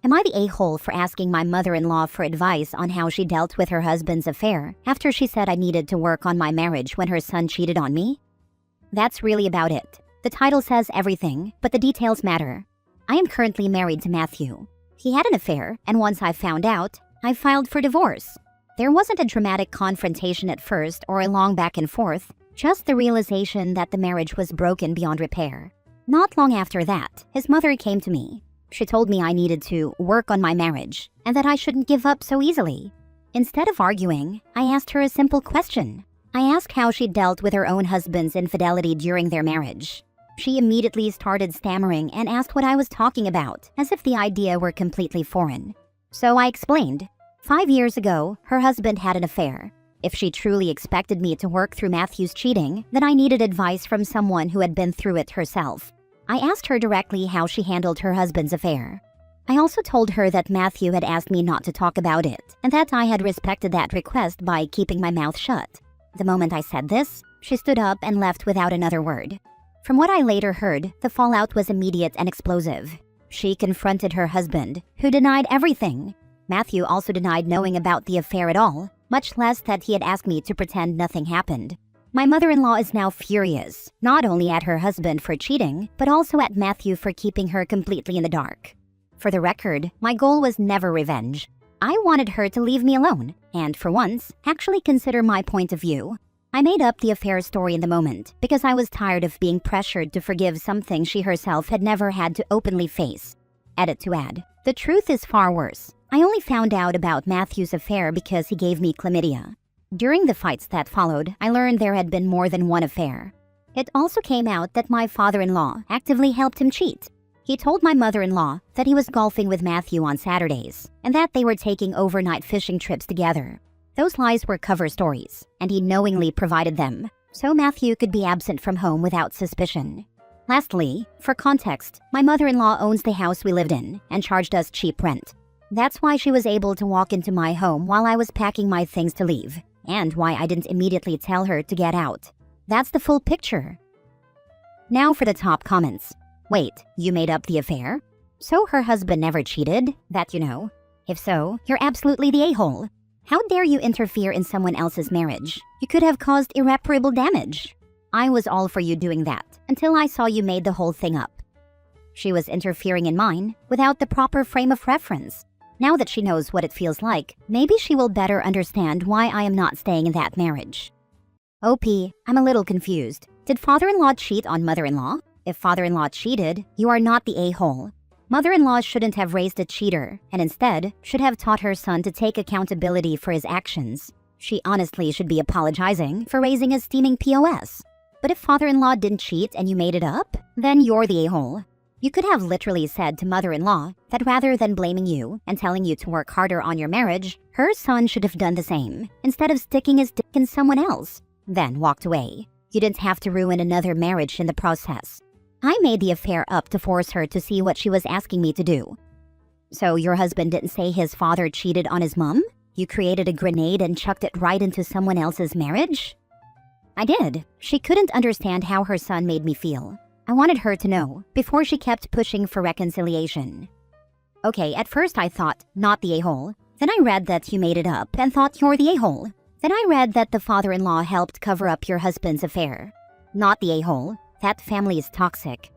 Am I the a-hole for asking my mother-in-law for advice on how she dealt with her husband's affair after she said I needed to work on my marriage when her son cheated on me? That's really about it. The title says everything, but the details matter. I am currently married to Matthew. He had an affair, and once I found out, I filed for divorce. There wasn't a dramatic confrontation at first or a long back and forth, just the realization that the marriage was broken beyond repair. Not long after that, his mother came to me. She told me I needed to work on my marriage and that I shouldn't give up so easily. Instead of arguing, I asked her a simple question. I asked how she dealt with her own husband's infidelity during their marriage. She immediately started stammering and asked what I was talking about, as if the idea were completely foreign. So I explained. 5 years ago, her husband had an affair. If she truly expected me to work through Matthew's cheating, then I needed advice from someone who had been through it herself. I asked her directly how she handled her husband's affair. I also told her that Matthew had asked me not to talk about it, and that I had respected that request by keeping my mouth shut. The moment I said this, she stood up and left without another word. From what I later heard, the fallout was immediate and explosive. She confronted her husband, who denied everything. Matthew also denied knowing about the affair at all, much less that he had asked me to pretend nothing happened. My mother-in-law is now furious, not only at her husband for cheating, but also at Matthew for keeping her completely in the dark. For the record, my goal was never revenge. I wanted her to leave me alone, and for once, actually consider my point of view. I made up the affair story in the moment because I was tired of being pressured to forgive something she herself had never had to openly face. Edit to add, the truth is far worse. I only found out about Matthew's affair because he gave me chlamydia. During the fights that followed, I learned there had been more than one affair. It also came out that my father-in-law actively helped him cheat. He told my mother-in-law that he was golfing with Matthew on Saturdays and that they were taking overnight fishing trips together. Those lies were cover stories, and he knowingly provided them, so Matthew could be absent from home without suspicion. Lastly, for context, my mother-in-law owns the house we lived in and charged us cheap rent. That's why she was able to walk into my home while I was packing my things to leave, and why I didn't immediately tell her to get out. That's the full picture. Now for the top comments. Wait, you made up the affair? So her husband never cheated? That you know? If so, you're absolutely the a-hole. How dare you interfere in someone else's marriage? You could have caused irreparable damage. I was all for you doing that, until I saw you made the whole thing up. She was interfering in mine, without the proper frame of reference. Now that she knows what it feels like, maybe she will better understand why I am not staying in that marriage. OP, I'm a little confused. Did father-in-law cheat on mother-in-law? If father-in-law cheated, you are not the a-hole. Mother-in-law shouldn't have raised a cheater, and instead should have taught her son to take accountability for his actions. She honestly should be apologizing for raising a steaming POS. But if father-in-law didn't cheat and you made it up, then you're the a-hole. You could have literally said to mother-in-law that rather than blaming you and telling you to work harder on your marriage, her son should have done the same, instead of sticking his dick in someone else. Then walked away. You didn't have to ruin another marriage in the process. I made the affair up to force her to see what she was asking me to do. So your husband didn't say his father cheated on his mom? You created a grenade and chucked it right into someone else's marriage? I did. She couldn't understand how her son made me feel. I wanted her to know, before she kept pushing for reconciliation. Okay, at first I thought, not the a-hole. Then I read that you made it up and thought you're the a-hole. Then I read that the father-in-law helped cover up your husband's affair. Not the a-hole. That family is toxic.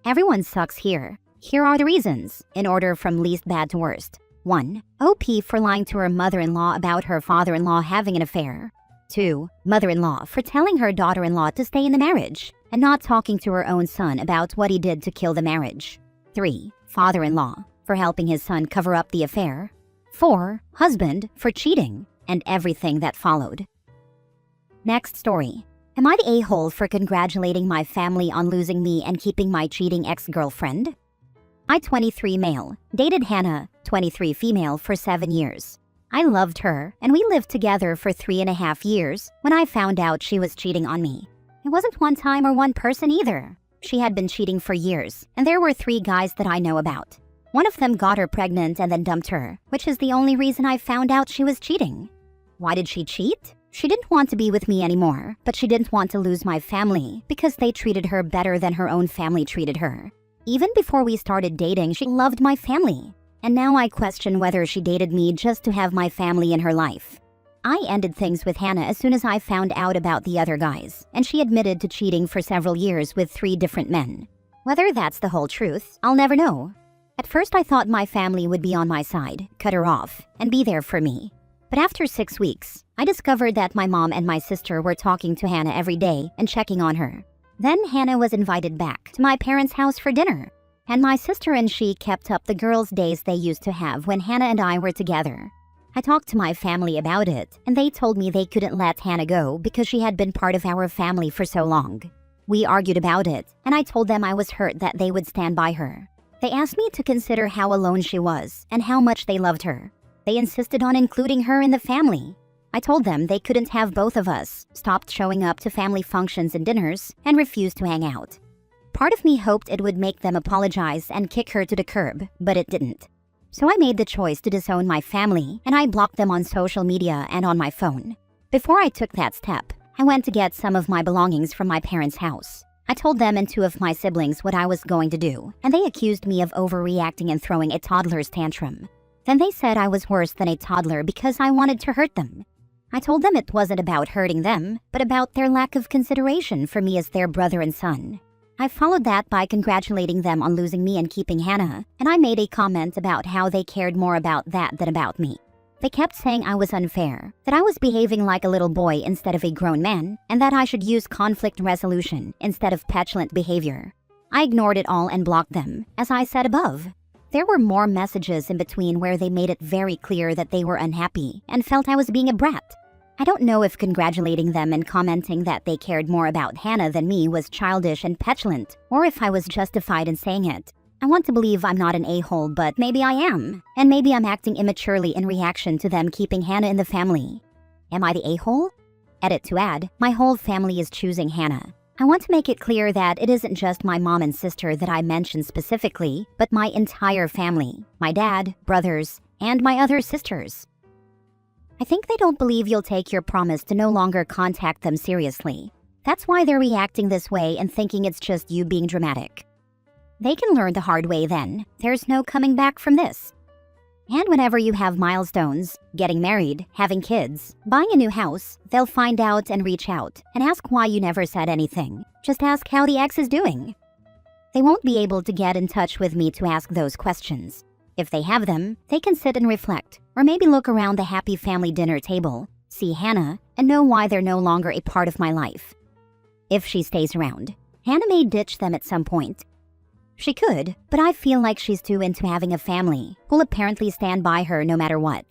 Everyone sucks here. Here are the reasons, in order from least bad to worst. 1. OP for lying to her mother-in-law about her father-in-law having an affair. 2. Mother-in-law for telling her daughter-in-law to stay in the marriage and not talking to her own son about what he did to kill the marriage. 3. Father-in-law for helping his son cover up the affair. 4. Husband for cheating, and everything that followed. Next story. Am I the a-hole for congratulating my family on losing me and keeping my cheating ex-girlfriend? I, 23 male, dated Hannah, 23 female, for 7 years. I loved her, and we lived together for 3.5 years when I found out she was cheating on me. It wasn't one time or one person either. She had been cheating for years, and there were 3 guys that I know about. One of them got her pregnant and then dumped her, which is the only reason I found out she was cheating. Why did she cheat? She didn't want to be with me anymore, but she didn't want to lose my family because they treated her better than her own family treated her. Even before we started dating, she loved my family. and now I question whether she dated me just to have my family in her life. I ended things with Hannah as soon as I found out about the other guys, and she admitted to cheating for several years with 3 different men. Whether that's the whole truth, I'll never know. At first I thought my family would be on my side, cut her off, and be there for me. But after 6 weeks, I discovered that my mom and my sister were talking to Hannah every day and checking on her. Then Hannah was invited back to my parents' house for dinner, and my sister and she kept up the girls' days they used to have when Hannah and I were together. I talked to my family about it, and they told me they couldn't let Hannah go because she had been part of our family for so long. We argued about it, and I told them I was hurt that they would stand by her. They asked me to consider how alone she was and how much they loved her. They insisted on including her in the family. I told them they couldn't have both of us, stopped showing up to family functions and dinners, and refused to hang out. Part of me hoped it would make them apologize and kick her to the curb, but it didn't. So I made the choice to disown my family, and I blocked them on social media and on my phone. Before I took that step, I went to get some of my belongings from my parents' house. I told them and 2 of my siblings what I was going to do, and they accused me of overreacting and throwing a toddler's tantrum. Then they said I was worse than a toddler because I wanted to hurt them. I told them it wasn't about hurting them, but about their lack of consideration for me as their brother and son. I followed that by congratulating them on losing me and keeping Hannah, and I made a comment about how they cared more about that than about me. They kept saying I was unfair, that I was behaving like a little boy instead of a grown man, and that I should use conflict resolution instead of petulant behavior. I ignored it all and blocked them, as I said above. There were more messages in between where they made it very clear that they were unhappy and felt I was being a brat. I don't know if congratulating them and commenting that they cared more about Hannah than me was childish and petulant, or if I was justified in saying it. I want to believe I'm not an a-hole, but maybe I am. And maybe I'm acting immaturely in reaction to them keeping Hannah in the family. Am I the a-hole? Edit to add, my whole family is choosing Hannah. I want to make it clear that it isn't just my mom and sister that I mentioned specifically, but my entire family, my dad, brothers, and my other sisters. I think they don't believe you'll take your promise to no longer contact them seriously. That's why they're reacting this way and thinking it's just you being dramatic. They can learn the hard way then. There's no coming back from this. And whenever you have milestones, getting married, having kids, buying a new house, they'll find out and reach out and ask why you never said anything. Just ask how the ex is doing. They won't be able to get in touch with me to ask those questions. If they have them, they can sit and reflect, or maybe look around the happy family dinner table, see Hannah, and know why they're no longer a part of my life. If she stays around, Hannah may ditch them at some point. She could, but I feel like she's too into having a family who'll apparently stand by her no matter what.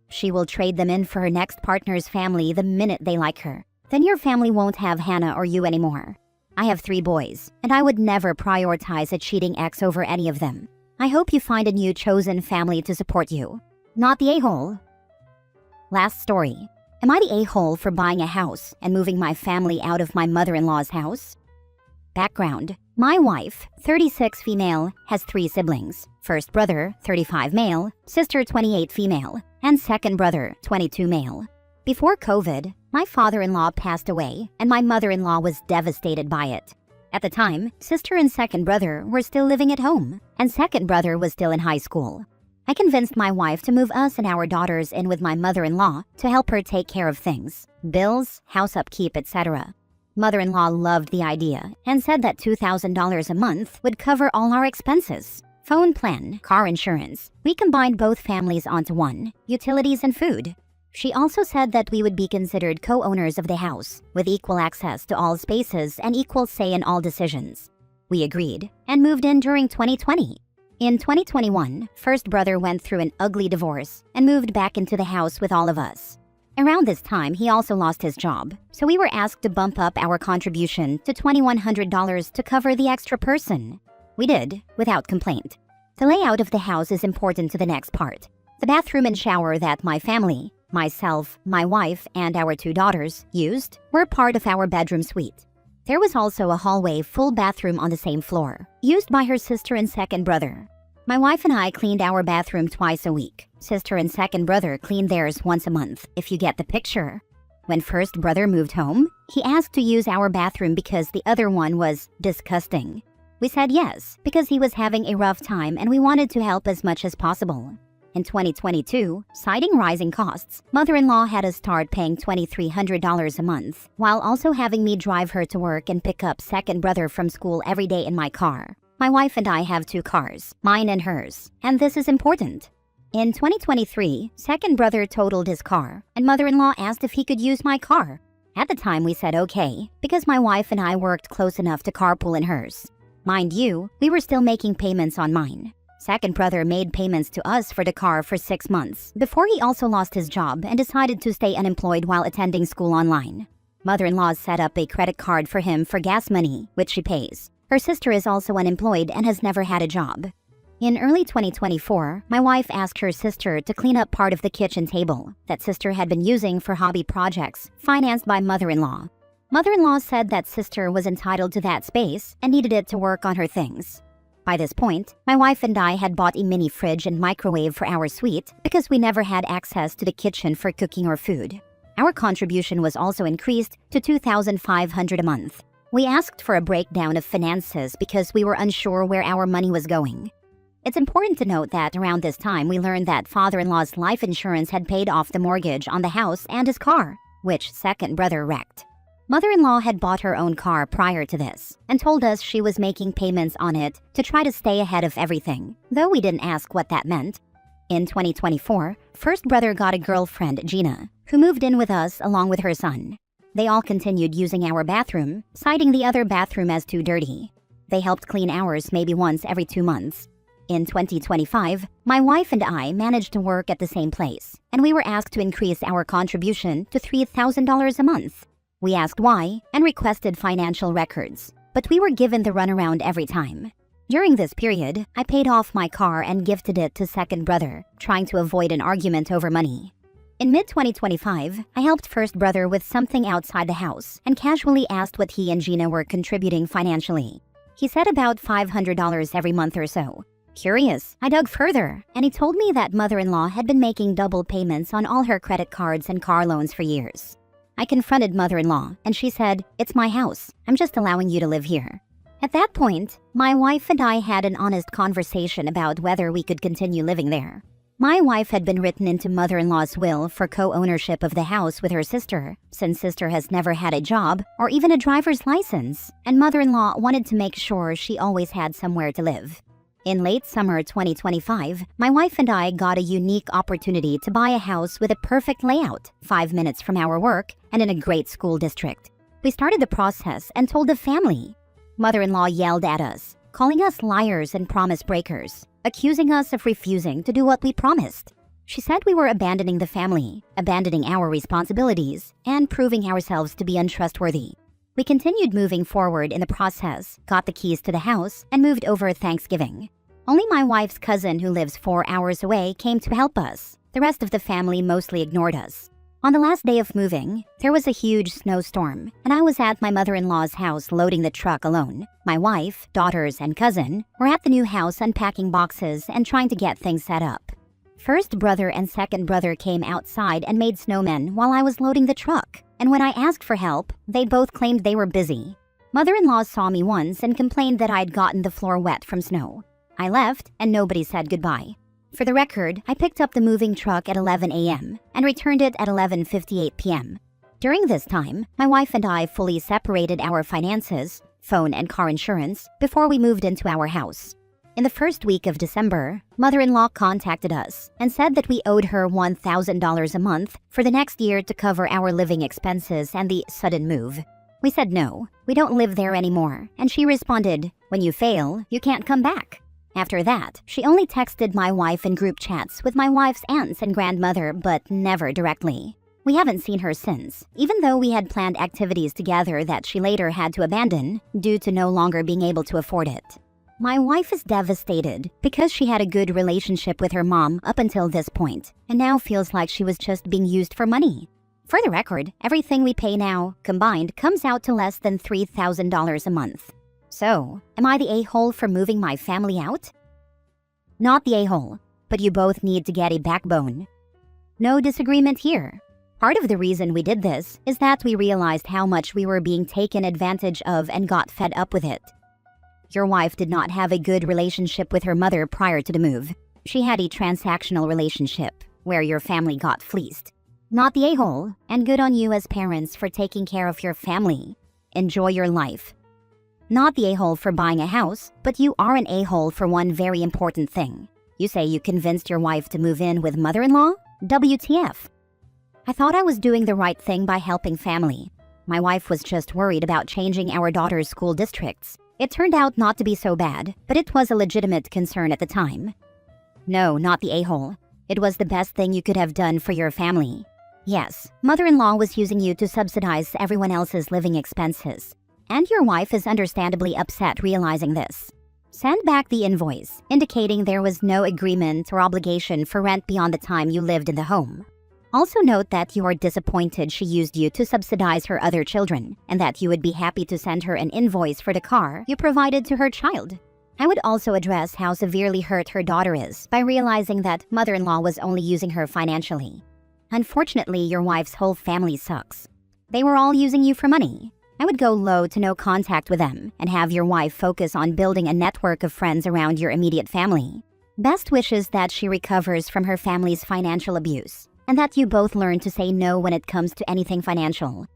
She will trade them in for her next partner's family the minute they like her. Then your family won't have Hannah or you anymore. I have 3 boys, and I would never prioritize a cheating ex over any of them. I hope you find a new chosen family to support you. Not the a-hole. Last story. Am I the a-hole for buying a house and moving my family out of my mother-in-law's house? Background. My wife, 36 female, has 3 siblings. First brother, 35 male, sister 28 female, and second brother, 22 male. Before COVID, my father-in-law passed away, and my mother-in-law was devastated by it. At the time, sister and second brother were still living at home, and second brother was still in high school. I convinced my wife to move us and our daughters in with my mother-in-law to help her take care of things, bills, house upkeep, etc. Mother-in-law loved the idea and said that $2,000 a month would cover all our expenses. Phone plan, car insurance. We combined both families onto one, utilities and food. She also said that we would be considered co-owners of the house, with equal access to all spaces and equal say in all decisions. We agreed, and moved in during 2020. In 2021, first brother went through an ugly divorce and moved back into the house with all of us. Around this time, he also lost his job, so we were asked to bump up our contribution to $2,100 to cover the extra person. We did, without complaint. The layout of the house is important to the next part. The bathroom and shower that my family, myself, my wife, and our 2 daughters used were part of our bedroom suite. There was also a hallway full bathroom on the same floor, used by her sister and second brother. My wife and I cleaned our bathroom twice a week. Sister and second brother cleaned theirs once a month, if you get the picture. When first brother moved home, he asked to use our bathroom because the other one was disgusting. We said yes, because he was having a rough time and we wanted to help as much as possible. In 2022, citing rising costs, mother-in-law had us start paying $2,300 a month, while also having me drive her to work and pick up second brother from school every day in my car. My wife and I have 2 cars, mine and hers, and this is important. In 2023, second brother totaled his car, and mother-in-law asked if he could use my car. At the time, we said okay, because my wife and I worked close enough to carpool in hers. Mind you, we were still making payments on mine. Second brother made payments to us for the car for 6 months, before he also lost his job and decided to stay unemployed while attending school online. Mother-in-law set up a credit card for him for gas money, which she pays. Her sister is also unemployed and has never had a job. In early 2024, my wife asked her sister to clean up part of the kitchen table that sister had been using for hobby projects, financed by mother-in-law. Mother-in-law said that sister was entitled to that space and needed it to work on her things. By this point, my wife and I had bought a mini fridge and microwave for our suite because we never had access to the kitchen for cooking or food. Our contribution was also increased to $2,500 a month. We asked for a breakdown of finances because we were unsure where our money was going. It's important to note that around this time we learned that father-in-law's life insurance had paid off the mortgage on the house and his car, which second brother wrecked. Mother-in-law had bought her own car prior to this and told us she was making payments on it to try to stay ahead of everything, though we didn't ask what that meant. In 2024, first brother got a girlfriend, Gina, who moved in with us along with her son. They all continued using our bathroom, citing the other bathroom as too dirty. They helped clean ours maybe once every 2 months. In 2025, my wife and I managed to work at the same place, and we were asked to increase our contribution to $3,000 a month. We asked why and requested financial records, but we were given the runaround every time. During this period, I paid off my car and gifted it to second brother, trying to avoid an argument over money. In mid-2025, I helped first brother with something outside the house and casually asked what he and Gina were contributing financially. He said about $500 every month or so. Curious, I dug further, and he told me that mother-in-law had been making double payments on all her credit cards and car loans for years. I confronted mother-in-law, and she said, "It's my house. I'm just allowing you to live here." At that point, my wife and I had an honest conversation about whether we could continue living there. My wife had been written into mother-in-law's will for co-ownership of the house with her sister, since sister has never had a job or even a driver's license, and mother-in-law wanted to make sure she always had somewhere to live. In late summer 2025, my wife and I got a unique opportunity to buy a house with a perfect layout, 5 minutes from our work, and in a great school district. We started the process and told the family. Mother-in-law yelled at us, calling us liars and promise breakers, accusing us of refusing to do what we promised. She said we were abandoning the family, abandoning our responsibilities, and proving ourselves to be untrustworthy. We continued moving forward in the process, got the keys to the house, and moved over Thanksgiving. Only my wife's cousin, who lives 4 hours away, came to help us. The rest of the family mostly ignored us. On the last day of moving, there was a huge snowstorm, and I was at my mother-in-law's house loading the truck alone. My wife, daughters, and cousin were at the new house unpacking boxes and trying to get things set up. First brother and second brother came outside and made snowmen while I was loading the truck, and when I asked for help, they both claimed they were busy. Mother-in-law saw me once and complained that I'd gotten the floor wet from snow. I left, and nobody said goodbye. For the record, I picked up the moving truck at 11 a.m. and returned it at 11:58 p.m. During this time, my wife and I fully separated our finances, phone and car insurance, before we moved into our house. In the first week of December, mother-in-law contacted us and said that we owed her $1,000 a month for the next year to cover our living expenses and the sudden move. We said no, we don't live there anymore, and she responded, "When you fail, you can't come back." After that, she only texted my wife in group chats with my wife's aunts and grandmother, but never directly. We haven't seen her since, even though we had planned activities together that she later had to abandon due to no longer being able to afford it. My wife is devastated because she had a good relationship with her mom up until this point, and now feels like she was just being used for money. For the record, everything we pay now, combined, comes out to less than $3,000 a month. So, am I the a-hole for moving my family out? Not the a-hole, but you both need to get a backbone. No disagreement here. Part of the reason we did this is that we realized how much we were being taken advantage of and got fed up with it. Your wife did not have a good relationship with her mother prior to the move. She had a transactional relationship where your family got fleeced. Not the a-hole, and good on you as parents for taking care of your family. Enjoy your life. Not the a-hole for buying a house, but you are an a-hole for one very important thing. You say you convinced your wife to move in with mother-in-law? WTF. I thought I was doing the right thing by helping family. My wife was just worried about changing our daughter's school districts. It turned out not to be so bad, but it was a legitimate concern at the time. No, not the a-hole. It was the best thing you could have done for your family. Yes, mother-in-law was using you to subsidize everyone else's living expenses. And your wife is understandably upset realizing this. Send back the invoice, indicating there was no agreement or obligation for rent beyond the time you lived in the home. Also note that you are disappointed she used you to subsidize her other children, and that you would be happy to send her an invoice for the car you provided to her child. I would also address how severely hurt her daughter is by realizing that mother-in-law was only using her financially. Unfortunately, your wife's whole family sucks. They were all using you for money. I would go low to no contact with them and have your wife focus on building a network of friends around your immediate family. Best wishes that she recovers from her family's financial abuse, and that you both learn to say no when it comes to anything financial.